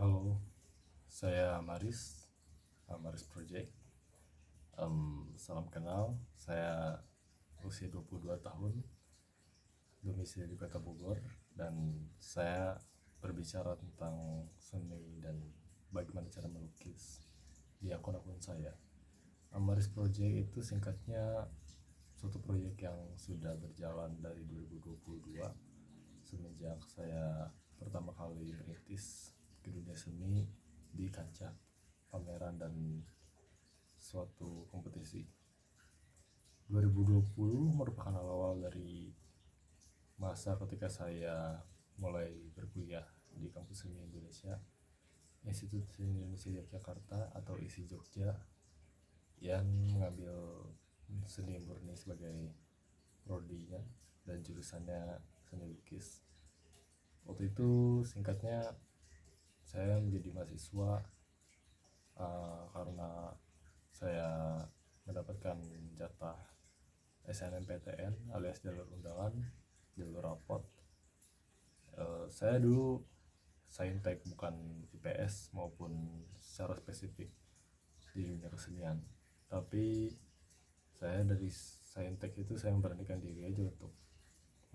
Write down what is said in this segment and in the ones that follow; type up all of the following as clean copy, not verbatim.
Halo, saya Maris Project. Salam kenal, saya usia 22 tahun, domisili di Kota Bogor, dan saya berbicara tentang seni dan bagaimana cara melukis di akun-akun saya. Maris Project itu singkatnya suatu proyek yang sudah berjalan dari 2022 semenjak saya pertama kali merintis ke dunia seni di kancah pameran dan suatu kompetisi. 2020 merupakan awal dari masa ketika saya mulai berkuliah di Kampus Seni Indonesia, Institut Seni Indonesia Yogyakarta atau ISI Jogja, yang mengambil seni murni sebagai prodinya dan jurusannya seni lukis. Waktu itu singkatnya saya menjadi mahasiswa karena saya mendapatkan jatah SNMPTN alias jalur undangan, jalur rapot. Saya dulu saintek, bukan IPS maupun secara spesifik di dunia kesenian, tapi saya dari saintek itu saya memberanikan diri aja untuk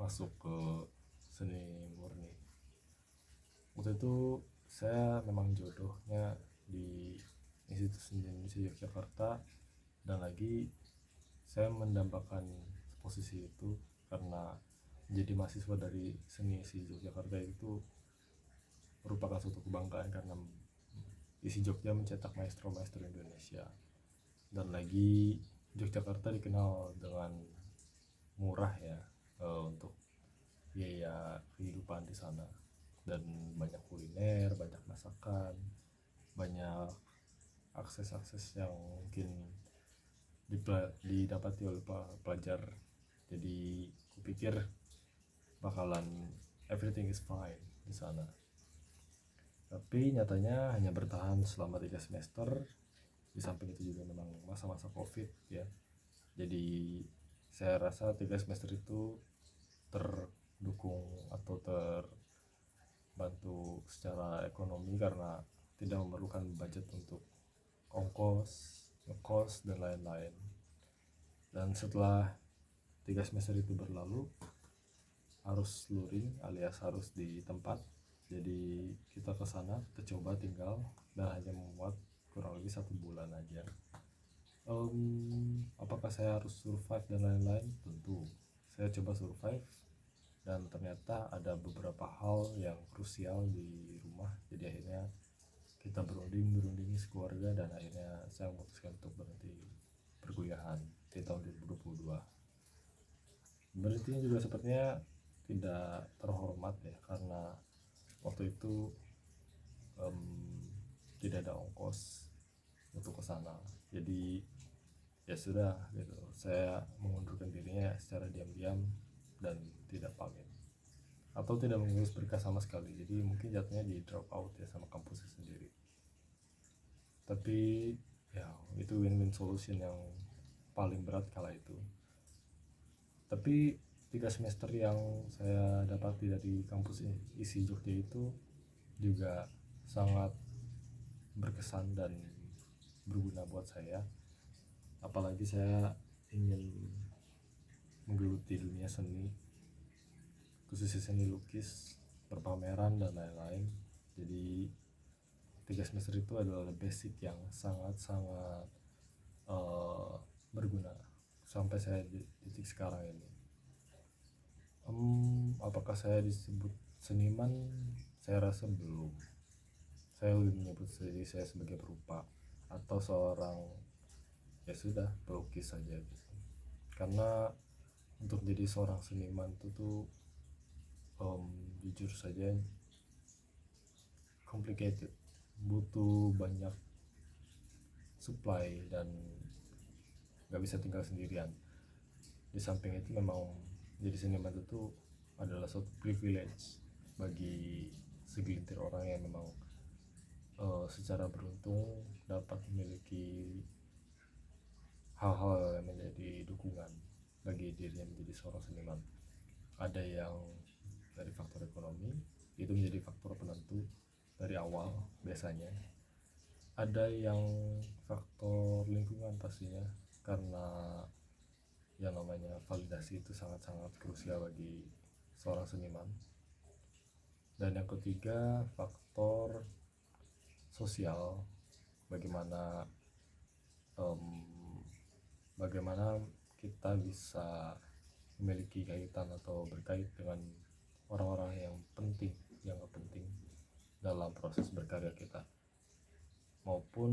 masuk ke seni murni. Waktu itu saya memang jodohnya di Institut Seni Indonesia Yogyakarta, dan lagi saya mendambakan posisi itu karena menjadi mahasiswa dari seni ISI Yogyakarta itu merupakan suatu kebanggaan karena ISI Jogja mencetak maestro-maestro Indonesia, dan lagi Yogyakarta dikenal dengan murah ya untuk biaya kehidupan di sana, dan banyak kuliner, banyak masakan, banyak akses-akses yang mungkin didapati oleh pelajar. Jadi kupikir bakalan everything is fine di sana, tapi nyatanya hanya bertahan selama 3 semester. Di samping itu juga memang masa-masa COVID ya, jadi saya rasa 3 semester itu terdukung atau terbantu secara ekonomi karena tidak memerlukan budget untuk ongkos, ngekos, dan lain-lain. Dan setelah 3 semester itu berlalu, harus luring alias harus di tempat. Jadi kita ke sana, kita coba tinggal, dan hanya memuat kurang lebih 1 bulan aja. Apakah saya harus survive dan lain-lain? Tentu saya coba survive, dan ternyata ada beberapa hal yang krusial di rumah. Jadi akhirnya kita berunding sekeluarga, dan akhirnya saya memutuskan untuk berhenti perkuliahan di tahun 2022. Berhentinya juga sepertinya tidak terhormat ya, karena waktu itu tidak ada ongkos untuk ke sana. Jadi ya sudah gitu, saya mengundurkan dirinya secara diam-diam dan tidak pamit atau tidak mengurus berkas sama sekali. Jadi mungkin jatuhnya di drop out ya sama kampusnya sendiri. Tapi ya itu win-win solution yang paling berat kala itu. Tapi 3 semester yang saya dapati dari kampus ISI Jogja itu juga sangat berkesan dan berguna buat saya. Apalagi saya ingin menggeluti dunia seni, khususnya seni lukis, berpameran, dan lain-lain. Jadi 3 semester itu adalah basic yang sangat-sangat berguna sampai saya di titik sekarang ini. Apakah saya disebut seniman? Saya rasa belum. Saya lebih menyebut diri saya sebagai perupa atau seorang ya sudah pelukis saja gitu. Karena untuk jadi seorang seniman itu tuh jujur saja complicated, butuh banyak supply dan gak bisa tinggal sendirian. Di samping itu memang jadi seniman itu adalah suatu privilege bagi segelintir orang yang memang secara beruntung dapat memiliki hal-hal yang menjadi dukungan bagi dirinya menjadi seorang seniman. Ada yang dari faktor ekonomi, itu menjadi faktor penentu dari awal awal biasanya. Ada yang faktor lingkungan pastinya, karena yang namanya validasi itu sangat-sangat krusial bagi seorang seniman. Dan yang ketiga, faktor sosial, bagaimana bagaimana kita bisa memiliki kaitan atau berkait dengan orang-orang yang penting, yang gak penting dalam proses berkarya kita, maupun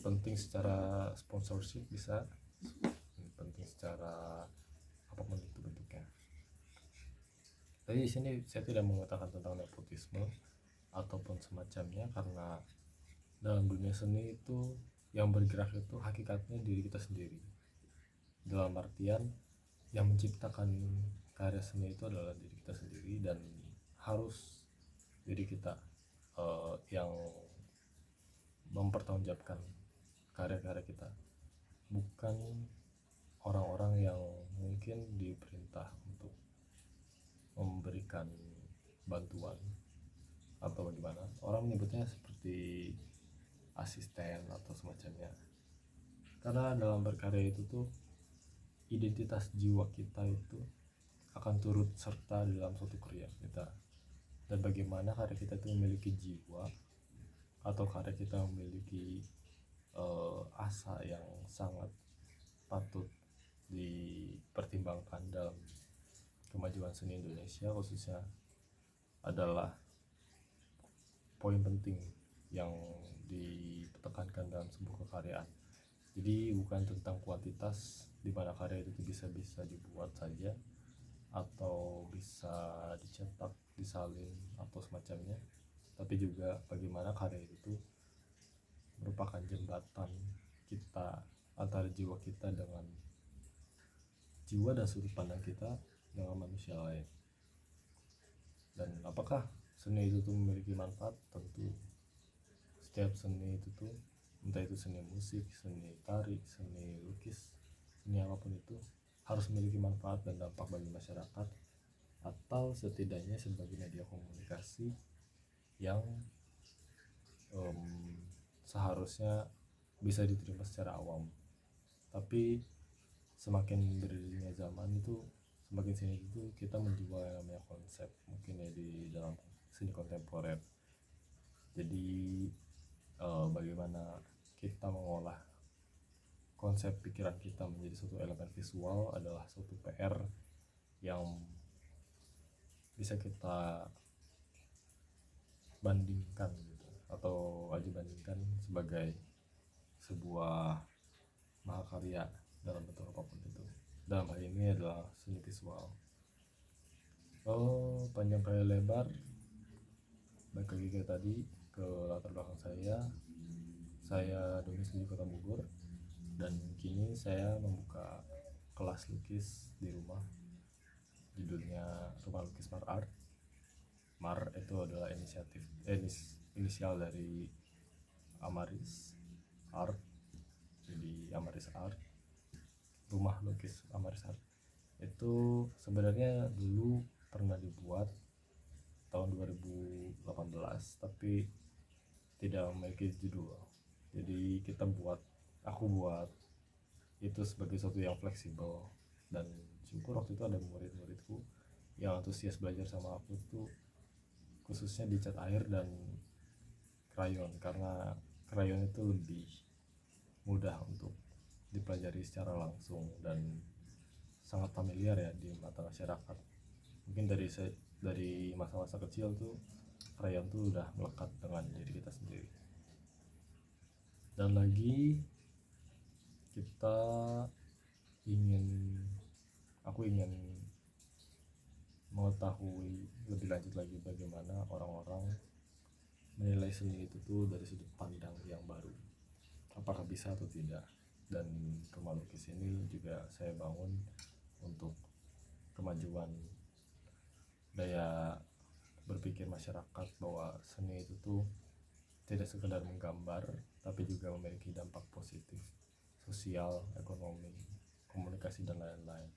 penting secara sponsorship, bisa penting secara apapun itu bentuknya. Tapi di sini saya tidak mengatakan tentang nepotisme ataupun semacamnya, karena dalam dunia seni itu yang bergerak itu hakikatnya diri kita sendiri. Dalam artian yang menciptakan karya seni itu adalah diri kita sendiri, dan harus diri kita yang mempertanggungjawabkan karya-karya kita, bukan orang-orang yang mungkin diperintah untuk memberikan bantuan atau bagaimana. Orang menyebutnya seperti asisten atau semacamnya, karena dalam berkarya itu tuh identitas jiwa kita itu akan turut serta dalam suatu karya kita. Dan bagaimana karya kita itu memiliki jiwa, atau karya kita memiliki asa yang sangat patut dipertimbangkan dalam kemajuan seni Indonesia khususnya, adalah poin penting yang ditekankan dalam sebuah kekaryaan. Jadi bukan tentang kuantitas, di mana karya itu bisa dibuat saja atau bisa dicetak, disalin atau semacamnya, tapi juga bagaimana karya itu merupakan jembatan kita antara jiwa kita dengan jiwa dan sudut pandang kita dengan manusia lain. Dan apakah seni itu tuh memiliki manfaat? Tentu setiap seni itu tuh, entah itu seni musik, seni tari, seni lukis, seni apapun itu, harus memiliki manfaat dan dampak bagi masyarakat, atau setidaknya sebagai media komunikasi yang seharusnya bisa diterima secara awam. Tapi semakin berdirinya zaman itu, semakin sini itu kita menjual yang namanya konsep, mungkin ya di dalam seni kontemporer. Jadi bagaimana kita mengolah konsep pikiran kita menjadi suatu elemen visual adalah suatu PR yang bisa kita bandingkan gitu, atau aja bandingkan sebagai sebuah mahakarya dalam bentuk apapun itu. Dalam hal ini adalah seni visual. Panjang kali lebar, balik lagi ke tadi, ke latar belakang saya domisili Kota Bogor, dan kini saya membuka kelas lukis di rumah, judulnya Rumah Lukis Mar Art. Mar itu adalah inisial dari Amaris Art, jadi Amaris Art, Rumah Lukis Amaris Art. Itu sebenarnya dulu pernah dibuat tahun 2018, tapi tidak memiliki judul. Jadi aku buat itu sebagai sesuatu yang fleksibel, dan syukur waktu itu ada murid-muridku yang antusias belajar sama aku tuh, khususnya di cat air dan krayon, karena krayon itu lebih mudah untuk dipelajari secara langsung dan sangat familiar ya di mata masyarakat. Mungkin dari masa-masa kecil tuh krayon tuh udah melekat dengan diri kita sendiri. Dan lagi aku ingin mengetahui lebih lanjut lagi bagaimana orang-orang menilai seni itu tuh dari sudut pandang yang baru, apakah bisa atau tidak. Dan Rumah Lukis ini juga saya bangun untuk kemajuan daya berpikir masyarakat, bahwa seni itu tuh tidak sekedar menggambar, tapi juga memiliki dampak positif, sosial, ekonomi, komunikasi, dan lain-lain.